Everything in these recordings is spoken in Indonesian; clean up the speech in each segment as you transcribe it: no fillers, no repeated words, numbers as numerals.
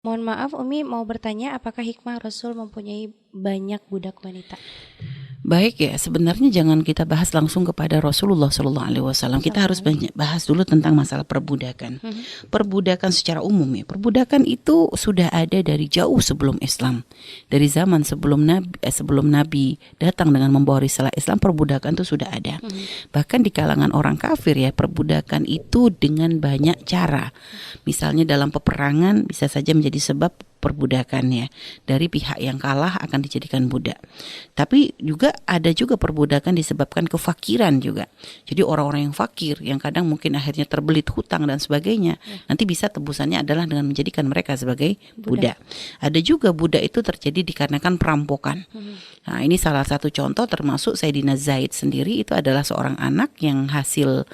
Mohon maaf, Umi mau bertanya apakah hikmah Rasul mempunyai banyak budak wanita? Baik ya, sebenarnya jangan kita bahas langsung kepada Rasulullah Shallallahu Alaihi Wasallam. Kita harus bahas dulu tentang masalah perbudakan. Perbudakan secara umum ya. Perbudakan itu sudah ada dari jauh sebelum Islam. Dari zaman sebelum Nabi datang dengan membawa risalah Islam, perbudakan itu sudah ada. Bahkan di kalangan orang kafir ya, perbudakan itu dengan banyak cara. Misalnya dalam peperangan bisa saja menjadi sebab perbudakan ya. Dari pihak yang kalah akan dijadikan budak. Tapi juga ada juga perbudakan disebabkan kefakiran juga. Jadi orang-orang yang fakir yang kadang mungkin akhirnya terbelit hutang dan sebagainya, nanti bisa tebusannya adalah dengan menjadikan mereka sebagai budak. Ada juga budak itu terjadi dikarenakan perampokan. Nah, ini salah satu contoh, termasuk Sayyidina Zaid sendiri itu adalah seorang anak yang hasil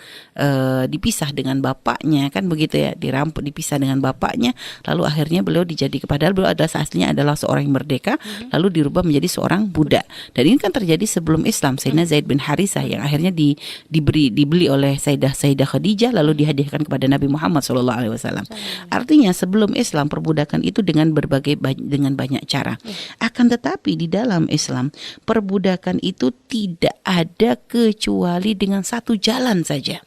dipisah dengan bapaknya, kan begitu ya, dirampok, dipisah dengan bapaknya, lalu akhirnya beliau dijadikan, padahal beliau adalah aslinya adalah seorang yang merdeka, lalu dirubah menjadi seorang budak. Dan ini kan terjadi sebelum Islam. Sayyidina Zaid bin Harithah yang akhirnya dibeli oleh Sayyidah Khadijah lalu dihadiahkan kepada Nabi Muhammad SAW. Artinya sebelum Islam perbudakan itu dengan banyak cara. Akan tetapi di dalam Islam perbudakan itu tidak ada kecuali dengan satu jalan saja.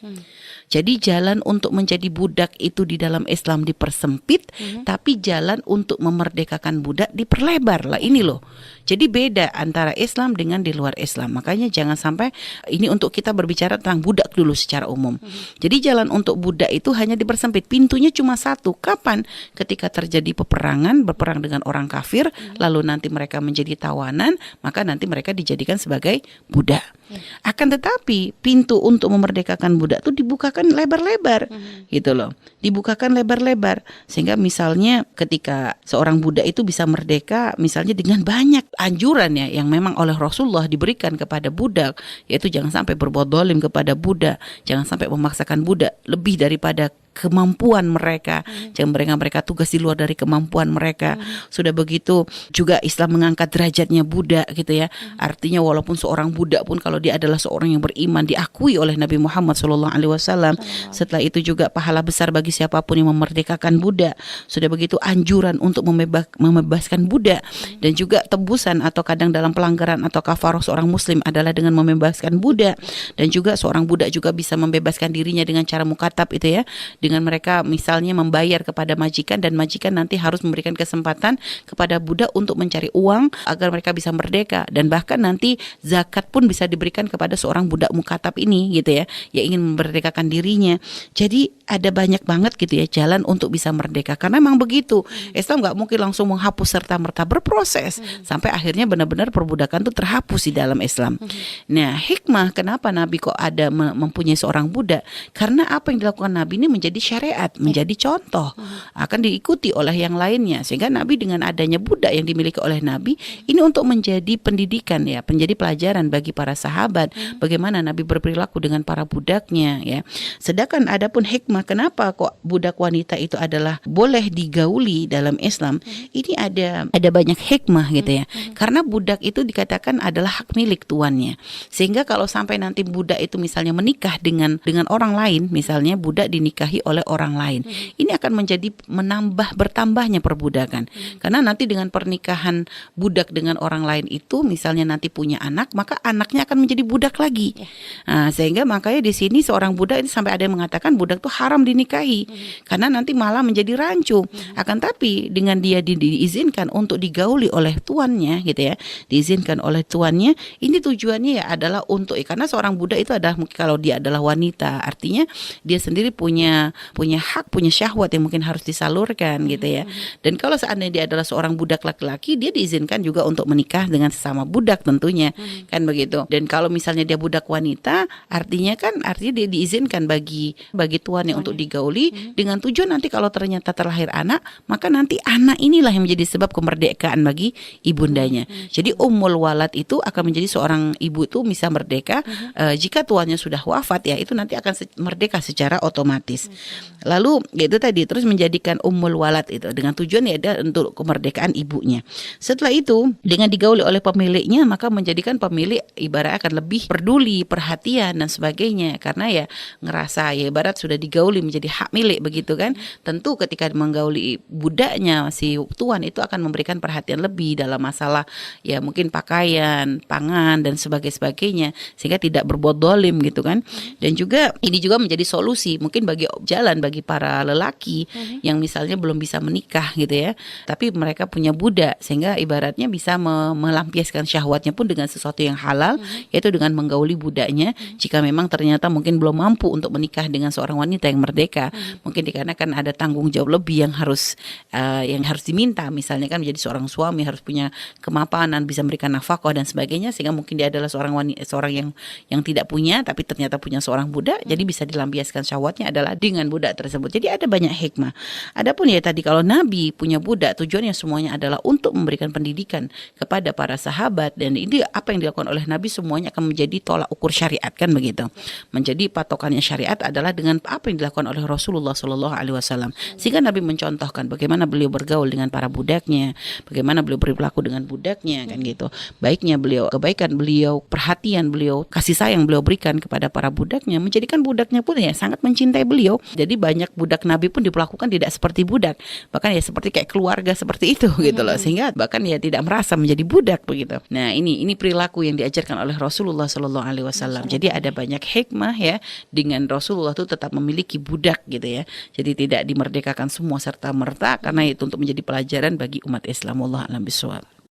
Jadi jalan untuk menjadi budak itu di dalam Islam dipersempit, tapi jalan untuk memerdekakan budak diperlebar. Lah ini loh. Jadi beda antara Islam dengan di luar Islam. Makanya jangan sampai, ini untuk kita berbicara tentang budak dulu secara umum. Jadi jalan untuk budak itu hanya dipersempit. Pintunya cuma satu. Kapan? Ketika terjadi peperangan, berperang dengan orang kafir, lalu nanti mereka menjadi tawanan, maka nanti mereka dijadikan sebagai budak. Akan tetapi pintu untuk memerdekakan budak itu dibukakan lebar-lebar, gitu loh. Dibukakan lebar-lebar sehingga misalnya ketika seorang budak itu bisa merdeka, misalnya dengan banyak anjuran ya yang memang oleh Rasulullah diberikan kepada budak, yaitu jangan sampai berbuat zalim kepada budak, jangan sampai memaksakan budak lebih daripada kemampuan mereka, jangan mereka tugas di luar dari kemampuan mereka. Sudah begitu juga Islam mengangkat derajatnya budak gitu ya. Artinya walaupun seorang budak pun kalau dia adalah seorang yang beriman diakui oleh Nabi Muhammad SAW. Setelah itu juga pahala besar bagi siapapun yang memerdekakan budak. Sudah begitu anjuran untuk membebaskan budak, dan juga tebusan atau kadang dalam pelanggaran atau kafaroh seorang muslim adalah dengan membebaskan budak. Dan juga seorang budak juga bisa membebaskan dirinya dengan cara mukatab itu ya, dengan mereka misalnya membayar kepada majikan, dan majikan nanti harus memberikan kesempatan kepada budak untuk mencari uang agar mereka bisa merdeka, dan bahkan nanti zakat pun bisa diberikan kepada seorang budak mukatab ini gitu ya, yang ingin memerdekakan dirinya. Jadi ada banyak banget gitu ya jalan untuk bisa merdeka, karena memang begitu. Islam nggak mungkin langsung menghapus serta-merta, berproses sampai akhirnya benar-benar perbudakan itu terhapus di dalam Islam. Nah, hikmah kenapa Nabi kok ada mempunyai seorang budak? Karena apa yang dilakukan Nabi ini menjadi syariat, menjadi contoh, akan diikuti oleh yang lainnya. Sehingga Nabi dengan adanya budak yang dimiliki oleh Nabi ini untuk menjadi pendidikan ya, menjadi pelajaran bagi para sahabat bagaimana Nabi berperilaku dengan para budaknya ya. Sedangkan adapun hikmah kenapa kok budak wanita itu adalah boleh digauli dalam Islam, ini ada banyak hikmah gitu ya. Karena budak itu dikatakan adalah hak milik tuannya. Sehingga kalau sampai nanti budak itu misalnya menikah dengan orang lain, misalnya budak dinikahi oleh orang lain, ini akan menjadi bertambahnya perbudakan. Karena nanti dengan pernikahan budak dengan orang lain itu misalnya nanti punya anak, maka anaknya akan menjadi budak lagi. Nah, sehingga makanya di sini seorang budak ini sampai ada yang mengatakan budak itu haram dinikahi, karena nanti malah menjadi rancu. Akan tapi dengan dia diizinkan untuk digauli oleh tuannya gitu ya, diizinkan oleh tuannya, ini tujuannya ya adalah untuk, karena seorang budak itu adalah mungkin kalau dia adalah wanita, artinya dia sendiri punya hak, punya syahwat yang mungkin harus disalurkan gitu ya. Dan kalau seandainya dia adalah seorang budak laki-laki, dia diizinkan juga untuk menikah dengan sesama budak tentunya, kan begitu. Dan kalau misalnya dia budak wanita, artinya dia diizinkan bagi tuannya untuk digauli dengan tujuan nanti kalau ternyata terlahir anak, maka nanti anak inilah yang menjadi sebab kemerdekaan bagi ibundanya. Jadi ummul walad itu akan menjadi seorang ibu itu bisa merdeka jika tuannya sudah wafat ya, itu nanti akan merdeka secara otomatis. Lalu itu tadi terus menjadikan ummul walad itu dengan tujuan ya ada untuk kemerdekaan ibunya. Setelah itu dengan digauli oleh pemiliknya, maka menjadikan pemilik ibarat akan lebih peduli, perhatian dan sebagainya, karena ya ngerasa ya ibarat sudah digauli digauli menjadi hak milik begitu kan. Tentu ketika menggauli budaknya si tuan itu akan memberikan perhatian lebih dalam masalah ya mungkin pakaian, pangan dan sebagainya sehingga tidak berbuat dolim gitu kan. Dan juga ini juga menjadi solusi mungkin bagi jalan bagi para lelaki yang misalnya belum bisa menikah gitu ya, tapi mereka punya budak sehingga ibaratnya bisa melampiaskan syahwatnya pun dengan sesuatu yang halal, yaitu dengan menggauli budaknya. Jika memang ternyata mungkin belum mampu untuk menikah dengan seorang wanita yang merdeka, mungkin dikarenakan ada tanggung jawab lebih yang harus diminta, misalnya kan menjadi seorang suami harus punya kemapanan, bisa memberikan nafkah dan sebagainya, sehingga mungkin dia adalah seorang yang tidak punya tapi ternyata punya seorang budak, jadi bisa dilampiaskan syahwatnya adalah dengan budak tersebut. Jadi ada banyak hikmah. Adapun ya tadi kalau Nabi punya budak, tujuannya semuanya adalah untuk memberikan pendidikan kepada para sahabat, dan ini apa yang dilakukan oleh Nabi semuanya akan menjadi tolak ukur syariat kan begitu. Menjadi patokannya syariat adalah dengan apa yang dilakukan oleh Rasulullah Shallallahu Alaihi Wasallam, sehingga Nabi mencontohkan bagaimana beliau bergaul dengan para budaknya, bagaimana beliau berperilaku dengan budaknya kan gitu. Baiknya beliau, kebaikan beliau, perhatian beliau, kasih sayang beliau berikan kepada para budaknya, menjadikan budaknya pun ya sangat mencintai beliau. Jadi banyak budak Nabi pun diperlakukan tidak seperti budak, bahkan ya seperti kayak keluarga seperti itu gitu loh, sehingga bahkan ya tidak merasa menjadi budak begitu. Nah ini perilaku yang diajarkan oleh Rasulullah Shallallahu Alaihi Wasallam. Jadi ada banyak hikmah ya dengan Rasulullah itu tetap memiliki budak gitu ya. Jadi tidak dimerdekakan semua serta merta, karena itu untuk menjadi pelajaran bagi umat Islam. Wallahu a'lam bishawab.